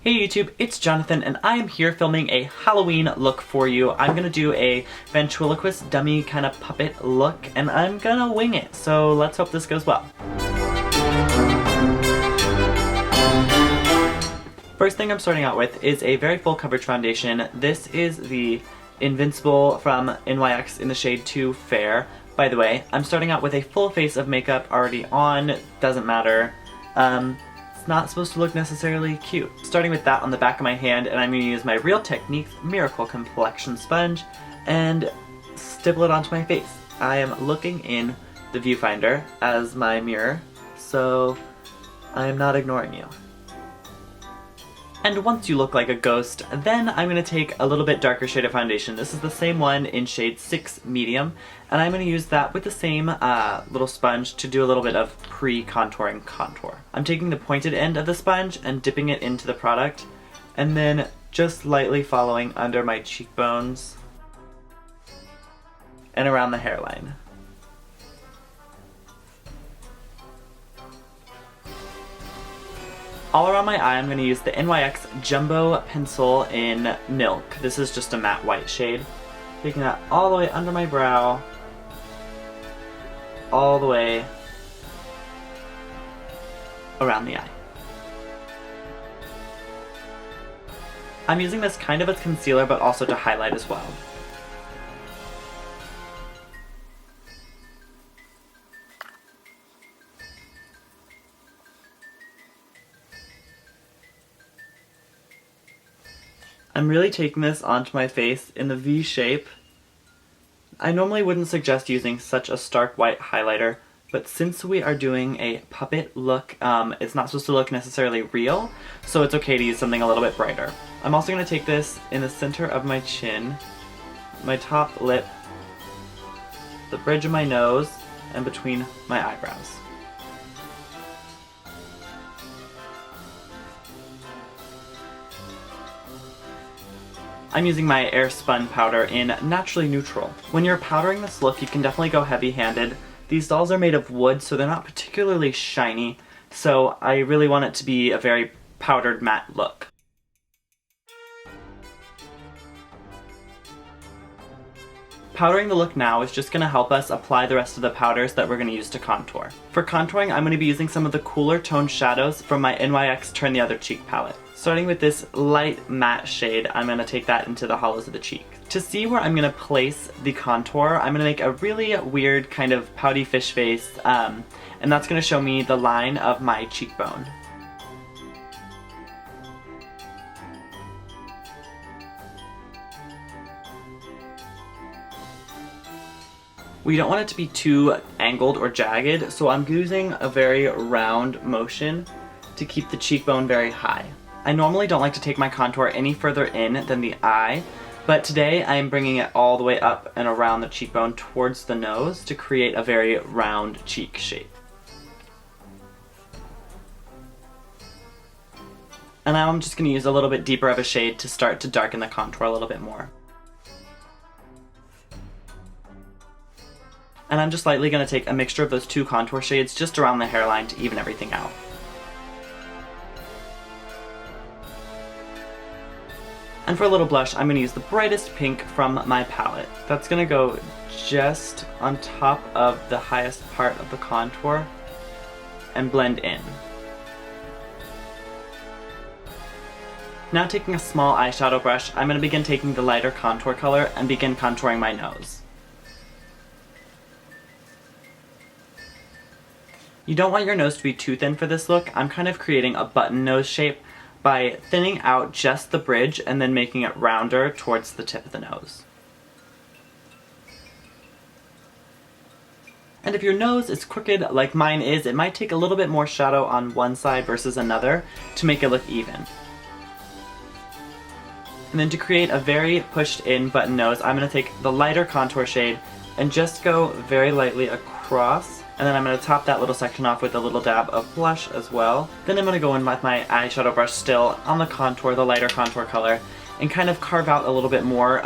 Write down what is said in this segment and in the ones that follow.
Hey YouTube, it's Jonathan and I am here filming a Halloween look for you. I'm gonna do a ventriloquist dummy kind of puppet look and I'm gonna wing it, so let's hope this goes well. First thing I'm starting out with is a very full coverage foundation. This is the Invincible from NYX in the shade 2 Fair. By the way, I'm starting out with a full face of makeup already on, doesn't matter. It's not supposed to look necessarily cute. Starting with that on the back of my hand, and I'm going to use my Real Techniques Miracle Complexion Sponge and stipple it onto my face. I am looking in the viewfinder as my mirror, so I am not ignoring you. And once you look like a ghost, then I'm going to take a little bit darker shade of foundation. This is the same one in shade 6 Medium, and I'm going to use that with the same little sponge to do a little bit of pre-contouring contour. I'm taking the pointed end of the sponge and dipping it into the product, and then just lightly following under my cheekbones and around the hairline. All around my eye, I'm going to use the NYX Jumbo Pencil in Milk. This is just a matte white shade. Taking that all the way under my brow, all the way around the eye. I'm using this kind of as concealer, but also to highlight as well. I'm really taking this onto my face in the V shape. I normally wouldn't suggest using such a stark white highlighter, but since we are doing a puppet look, it's not supposed to look necessarily real, so it's okay to use something a little bit brighter. I'm also going to take this in the center of my chin, my top lip, the bridge of my nose, and between my eyebrows. I'm using my Airspun powder in Naturally Neutral. When you're powdering this look, you can definitely go heavy-handed. These dolls are made of wood, so they're not particularly shiny, so I really want it to be a very powdered matte look. Powdering the look now is just going to help us apply the rest of the powders that we're going to use to contour. For contouring, I'm going to be using some of the cooler toned shadows from my NYX Turn the Other Cheek palette. Starting with this light matte shade, I'm going to take that into the hollows of the cheek. To see where I'm going to place the contour, I'm going to make a really weird kind of pouty fish face, and that's going to show me the line of my cheekbone. We don't want it to be too angled or jagged, so I'm using a very round motion to keep the cheekbone very high. I normally don't like to take my contour any further in than the eye, but today I am bringing it all the way up and around the cheekbone towards the nose to create a very round cheek shape. And now I'm just going to use a little bit deeper of a shade to start to darken the contour a little bit more. And I'm just lightly going to take a mixture of those two contour shades just around the hairline to even everything out. And for a little blush, I'm going to use the brightest pink from my palette. That's going to go just on top of the highest part of the contour and blend in. Now taking a small eyeshadow brush, I'm going to begin taking the lighter contour color and begin contouring my nose. You don't want your nose to be too thin for this look. I'm kind of creating a button nose shape by thinning out just the bridge and then making it rounder towards the tip of the nose. And if your nose is crooked like mine is, it might take a little bit more shadow on one side versus another to make it look even. And then to create a very pushed in button nose, I'm going to take the lighter contour shade and just go very lightly across. And then I'm going to top that little section off with a little dab of blush as well. Then I'm going to go in with my eyeshadow brush still on the contour, the lighter contour color, and kind of carve out a little bit more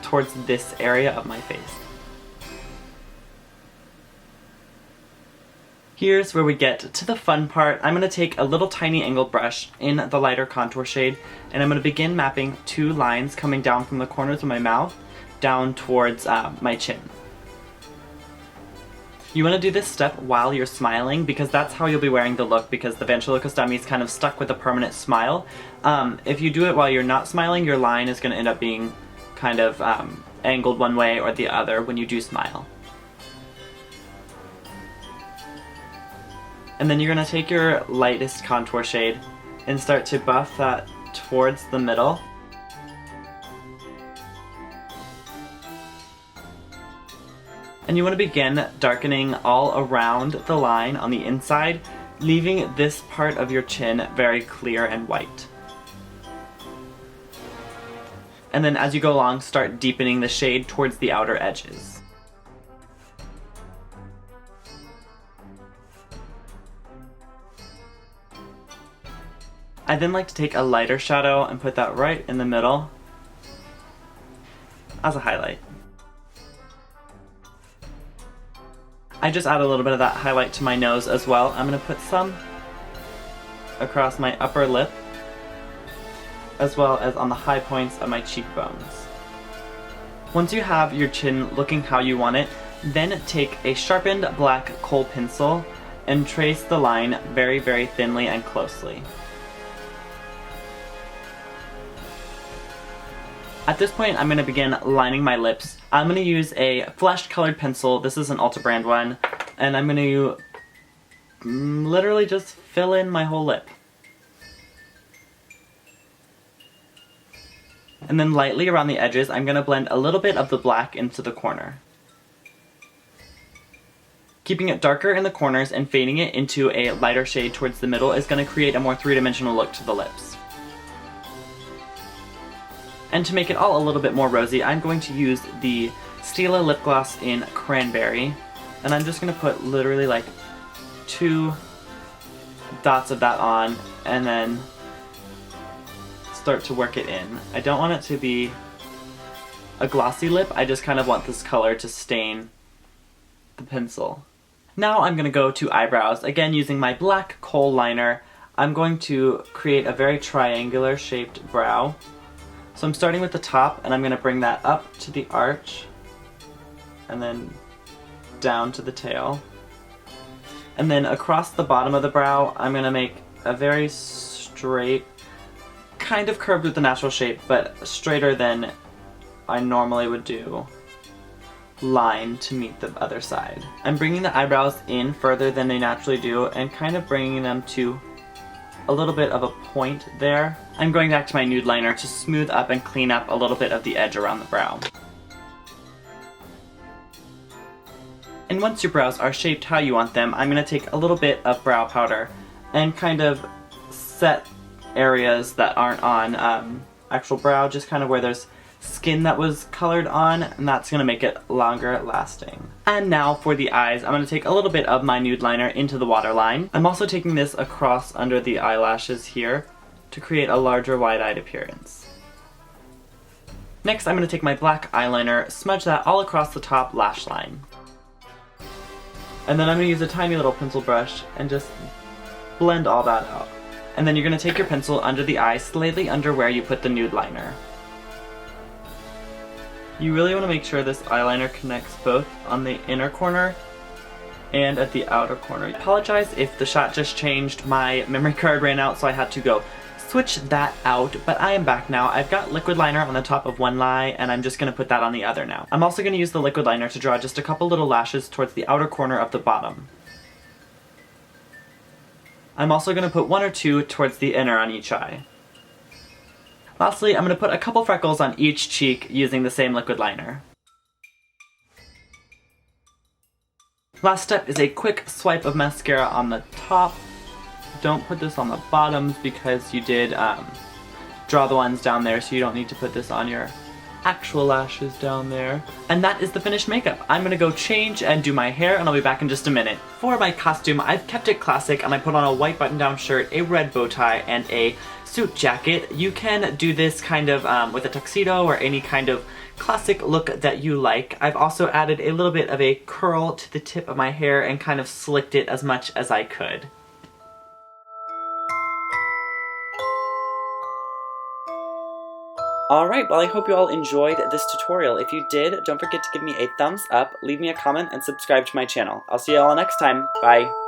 towards this area of my face. Here's where we get to the fun part. I'm going to take a little tiny angled brush in the lighter contour shade, and I'm going to begin mapping 2 lines coming down from the corners of my mouth down towards my chin. You want to do this step while you're smiling because that's how you'll be wearing the look, because the Ventriloquist Dummy is kind of stuck with a permanent smile. If you do it while you're not smiling, your line is going to end up being kind of angled one way or the other when you do smile. And then you're going to take your lightest contour shade and start to buff that towards the middle. And you want to begin darkening all around the line on the inside, leaving this part of your chin very clear and white. And then as you go along, start deepening the shade towards the outer edges. I then like to take a lighter shadow and put that right in the middle as a highlight. I just add a little bit of that highlight to my nose as well. I'm going to put some across my upper lip as well as on the high points of my cheekbones. Once you have your chin looking how you want it, then take a sharpened black kohl pencil and trace the line very, very thinly and closely. At this point, I'm going to begin lining my lips. I'm going to use a flesh-colored pencil. This is an Ulta brand one. And I'm going to literally just fill in my whole lip. And then lightly around the edges, I'm going to blend a little bit of the black into the corner. Keeping it darker in the corners and fading it into a lighter shade towards the middle is going to create a more three-dimensional look to the lips. And to make it all a little bit more rosy, I'm going to use the Stila lip gloss in Cranberry. And I'm just going to put literally like 2 dots of that on and then start to work it in. I don't want it to be a glossy lip, I just kind of want this color to stain the pencil. Now I'm going to go to eyebrows. Again, using my black kohl liner, I'm going to create a very triangular shaped brow. So I'm starting with the top, and I'm going to bring that up to the arch, and then down to the tail. And then across the bottom of the brow, I'm going to make a very straight, kind of curved with the natural shape, but straighter than I normally would do, line to meet the other side. I'm bringing the eyebrows in further than they naturally do, and kind of bringing them to a little bit of a point there. I'm going back to my nude liner to smooth up and clean up a little bit of the edge around the brow. And once your brows are shaped how you want them, I'm going to take a little bit of brow powder and kind of set areas that aren't on actual brow, just kind of where there's skin that was colored on, and that's going to make it longer lasting. And now for the eyes, I'm going to take a little bit of my nude liner into the waterline. I'm also taking this across under the eyelashes here to create a larger wide-eyed appearance. Next, I'm going to take my black eyeliner, smudge that all across the top lash line. And then I'm going to use a tiny little pencil brush and just blend all that out. And then you're going to take your pencil under the eye, slightly under where you put the nude liner. You really want to make sure this eyeliner connects both on the inner corner and at the outer corner. I apologize if the shot just changed. My memory card ran out, so I had to go switch that out, but I am back now. I've got liquid liner on the top of one eye, and I'm just going to put that on the other now. I'm also going to use the liquid liner to draw just a couple little lashes towards the outer corner of the bottom. I'm also going to put 1 or 2 towards the inner on each eye. Lastly, I'm going to put a couple freckles on each cheek using the same liquid liner. Last step is a quick swipe of mascara on the top. Don't put this on the bottoms because you did draw the ones down there, so you don't need to put this on your actual lashes down there. And that is the finished makeup. I'm gonna go change and do my hair, and I'll be back in just a minute. For my costume, I've kept it classic, and I put on a white button-down shirt, a red bow tie, and a suit jacket. You can do this kind of with a tuxedo or any kind of classic look that you like. I've also added a little bit of a curl to the tip of my hair and kind of slicked it as much as I could. Alright, well I hope you all enjoyed this tutorial. If you did, don't forget to give me a thumbs up, leave me a comment, and subscribe to my channel. I'll see you all next time. Bye!